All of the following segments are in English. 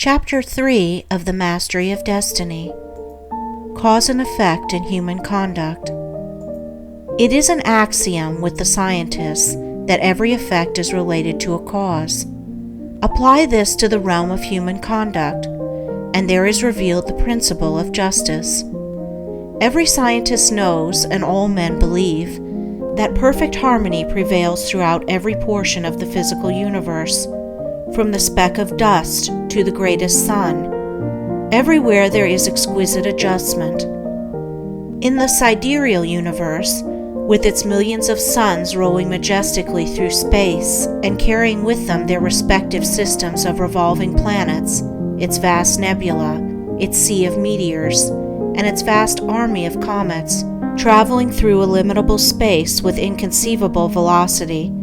Chapter 3 of The Mastery of Destiny. Cause and Effect in Human Conduct. It is an axiom with the scientists that every effect is related to a cause. Apply this to the realm of human conduct, and there is revealed the principle of justice. Every scientist knows, and all men believe, that perfect harmony prevails throughout every portion of the physical universe, from the speck of dust to the greatest sun. Everywhere there is exquisite adjustment. In the sidereal universe, with its millions of suns rolling majestically through space and carrying with them their respective systems of revolving planets, its vast nebula, its sea of meteors, and its vast army of comets, traveling through illimitable space with inconceivable velocity,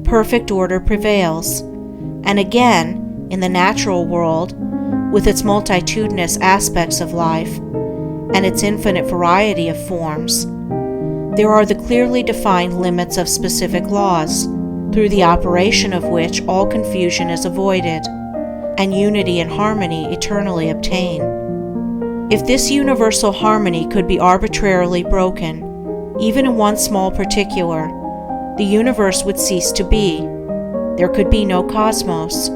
perfect order prevails. And again, in the natural world, with its multitudinous aspects of life and its infinite variety of forms, there are the clearly defined limits of specific laws, through the operation of which all confusion is avoided, and unity and harmony eternally obtain. If this universal harmony could be arbitrarily broken, even in one small particular, the universe would cease to be. There could be no cosmos,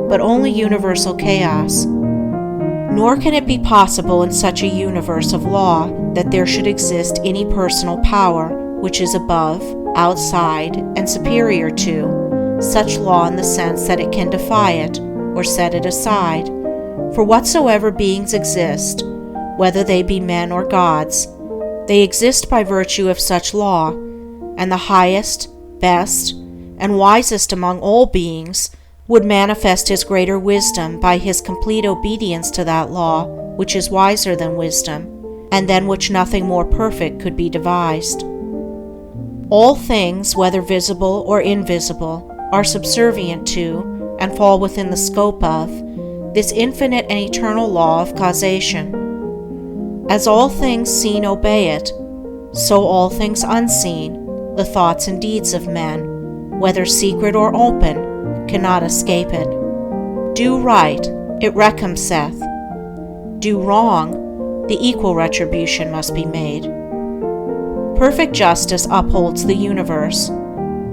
but only universal chaos. Nor can it be possible in such a universe of law that there should exist any personal power which is above, outside, and superior to such law in the sense that it can defy it or set it aside. For whatsoever beings exist, whether they be men or gods, they exist by virtue of such law, and the highest, best, and wisest among all beings would manifest his greater wisdom by his complete obedience to that law which is wiser than wisdom, and than which nothing more perfect could be devised. All things, whether visible or invisible, are subservient to, and fall within the scope of, this infinite and eternal law of causation. As all things seen obey it, so all things unseen, the thoughts and deeds of men, whether secret or open, cannot escape it. Do right, it recompenseth. Do wrong, the equal retribution must be made. Perfect justice upholds the universe.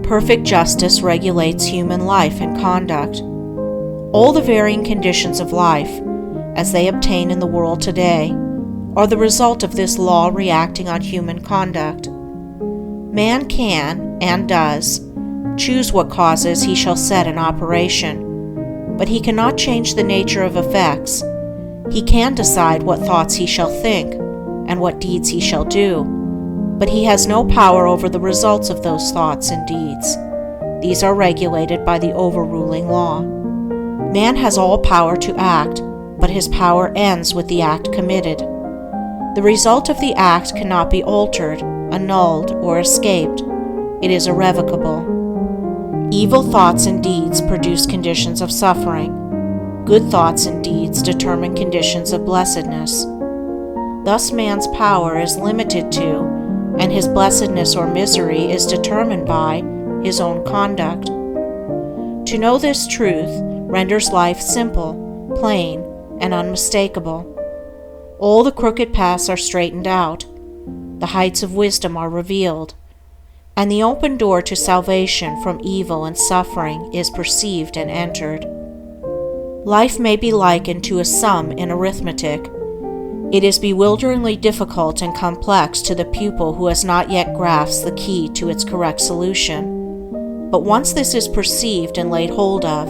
Perfect justice regulates human life and conduct. All the varying conditions of life, as they obtain in the world today, are the result of this law reacting on human conduct. Man can, and does, choose what causes he shall set in operation, but he cannot change the nature of effects. He can decide what thoughts he shall think, and what deeds he shall do, but he has no power over the results of those thoughts and deeds. These are regulated by the overruling law. Man has all power to act, but his power ends with the act committed. The result of the act cannot be altered, annulled, or escaped. It is irrevocable. Evil thoughts and deeds produce conditions of suffering. Good thoughts and deeds determine conditions of blessedness. Thus man's power is limited to, and his blessedness or misery is determined by, his own conduct. To know this truth renders life simple, plain, and unmistakable. All the crooked paths are straightened out. The heights of wisdom are revealed, and the open door to salvation from evil and suffering is perceived and entered. Life may be likened to a sum in arithmetic. It is bewilderingly difficult and complex to the pupil who has not yet grasped the key to its correct solution. But once this is perceived and laid hold of,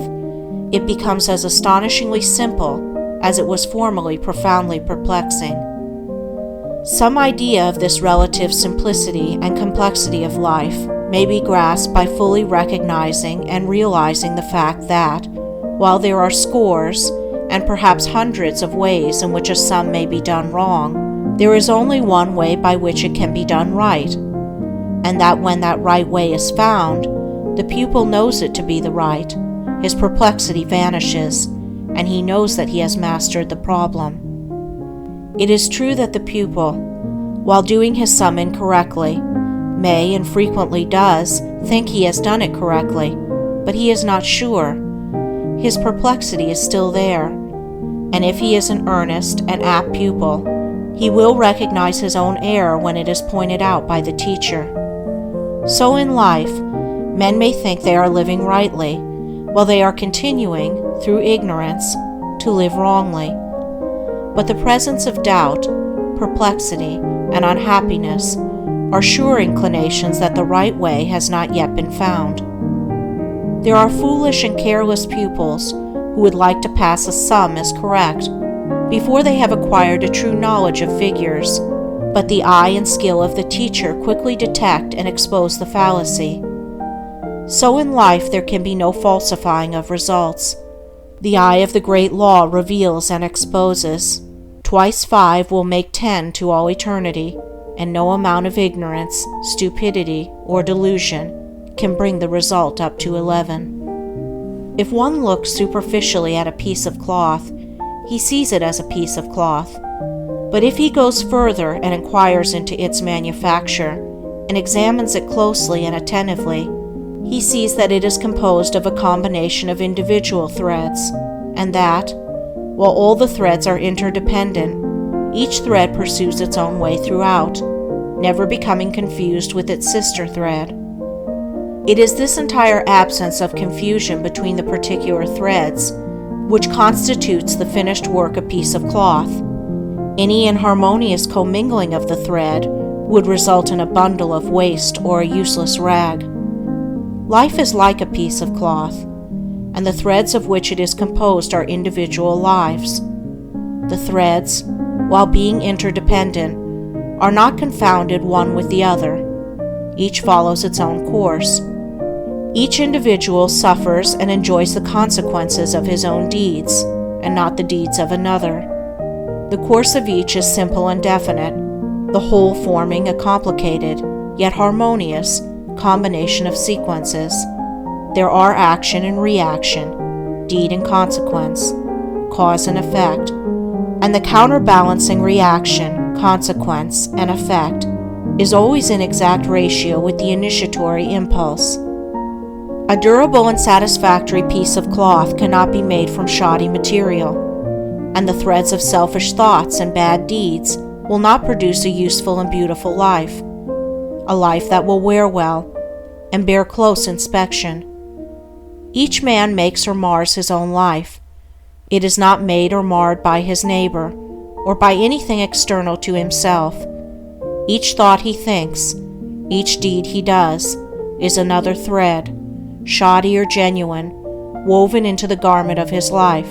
it becomes as astonishingly simple as it was formerly profoundly perplexing. Some idea of this relative simplicity and complexity of life may be grasped by fully recognizing and realizing the fact that, while there are scores and perhaps hundreds of ways in which a sum may be done wrong, there is only one way by which it can be done right, and that when that right way is found, the pupil knows it to be the right, his perplexity vanishes, and he knows that he has mastered the problem. It is true that the pupil, while doing his sum incorrectly, may and frequently does think he has done it correctly, but he is not sure. His perplexity is still there, and if he is an earnest and apt pupil, he will recognize his own error when it is pointed out by the teacher. So in life, men may think they are living rightly, while they are continuing, through ignorance, to live wrongly. But the presence of doubt, perplexity, and unhappiness are sure inclinations that the right way has not yet been found. There are foolish and careless pupils who would like to pass a sum as correct before they have acquired a true knowledge of figures, but the eye and skill of the teacher quickly detect and expose the fallacy. So in life there can be no falsifying of results. The eye of the great law reveals and exposes. 2 × 5 will make 10 to all eternity, and no amount of ignorance, stupidity, or delusion can bring the result up to 11. If one looks superficially at a piece of cloth, he sees it as a piece of cloth. But if he goes further and inquires into its manufacture, and examines it closely and attentively, he sees that it is composed of a combination of individual threads, and that, while all the threads are interdependent, each thread pursues its own way throughout, never becoming confused with its sister thread. It is this entire absence of confusion between the particular threads which constitutes the finished work a piece of cloth. Any inharmonious commingling of the thread would result in a bundle of waste or a useless rag. Life is like a piece of cloth, and the threads of which it is composed are individual lives. The threads, while being interdependent, are not confounded one with the other. Each follows its own course. Each individual suffers and enjoys the consequences of his own deeds, and not the deeds of another. The course of each is simple and definite, the whole forming a complicated, yet harmonious, combination of sequences. There are action and reaction, deed and consequence, cause and effect, and the counterbalancing reaction, consequence, and effect is always in exact ratio with the initiatory impulse. A durable and satisfactory piece of cloth cannot be made from shoddy material, and the threads of selfish thoughts and bad deeds will not produce a useful and beautiful life, a life that will wear well and bear close inspection. Each man makes or mars his own life. It is not made or marred by his neighbor, or by anything external to himself. Each thought he thinks, each deed he does, is another thread, shoddy or genuine, woven into the garment of his life.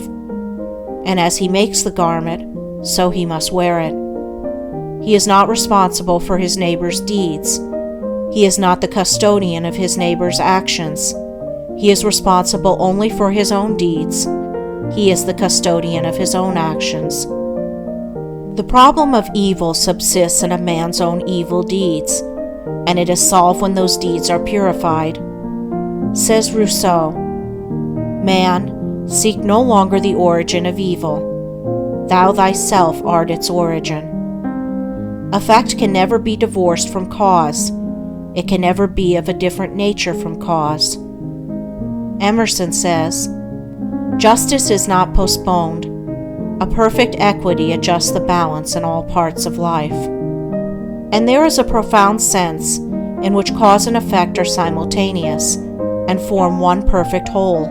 And as he makes the garment, so he must wear it. He is not responsible for his neighbor's deeds. He is not the custodian of his neighbor's actions. He is responsible only for his own deeds. He is the custodian of his own actions. The problem of evil subsists in a man's own evil deeds, and it is solved when those deeds are purified. Says Rousseau, "Man, seek no longer the origin of evil. Thou thyself art its origin." Effect can never be divorced from cause. It can never be of a different nature from cause. Emerson says, "Justice is not postponed. A perfect equity adjusts the balance in all parts of life." And there is a profound sense in which cause and effect are simultaneous and form one perfect whole.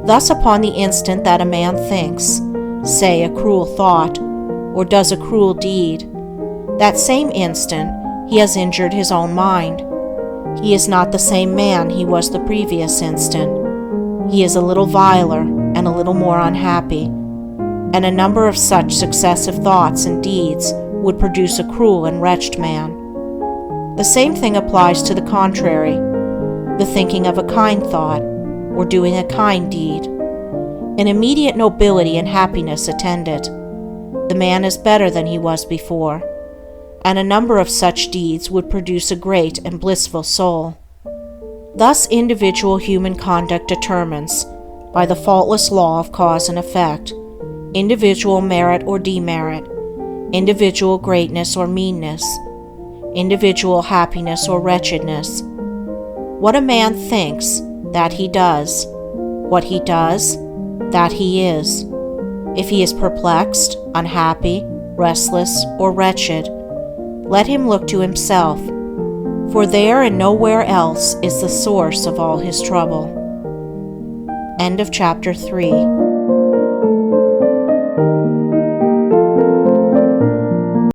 Thus, upon the instant that a man thinks, say, a cruel thought, or does a cruel deed, that same instant he has injured his own mind. He is not the same man he was the previous instant. He is a little viler and a little more unhappy, and a number of such successive thoughts and deeds would produce a cruel and wretched man. The same thing applies to the contrary, the thinking of a kind thought, or doing a kind deed. An immediate nobility and happiness attend it. The man is better than he was before, and a number of such deeds would produce a great and blissful soul. Thus individual human conduct determines, by the faultless law of cause and effect, individual merit or demerit, individual greatness or meanness, individual happiness or wretchedness. What a man thinks, that he does. What he does, that he is. If he is perplexed, unhappy, restless, or wretched, let him look to himself, for there and nowhere else is the source of all his trouble. End of chapter 3.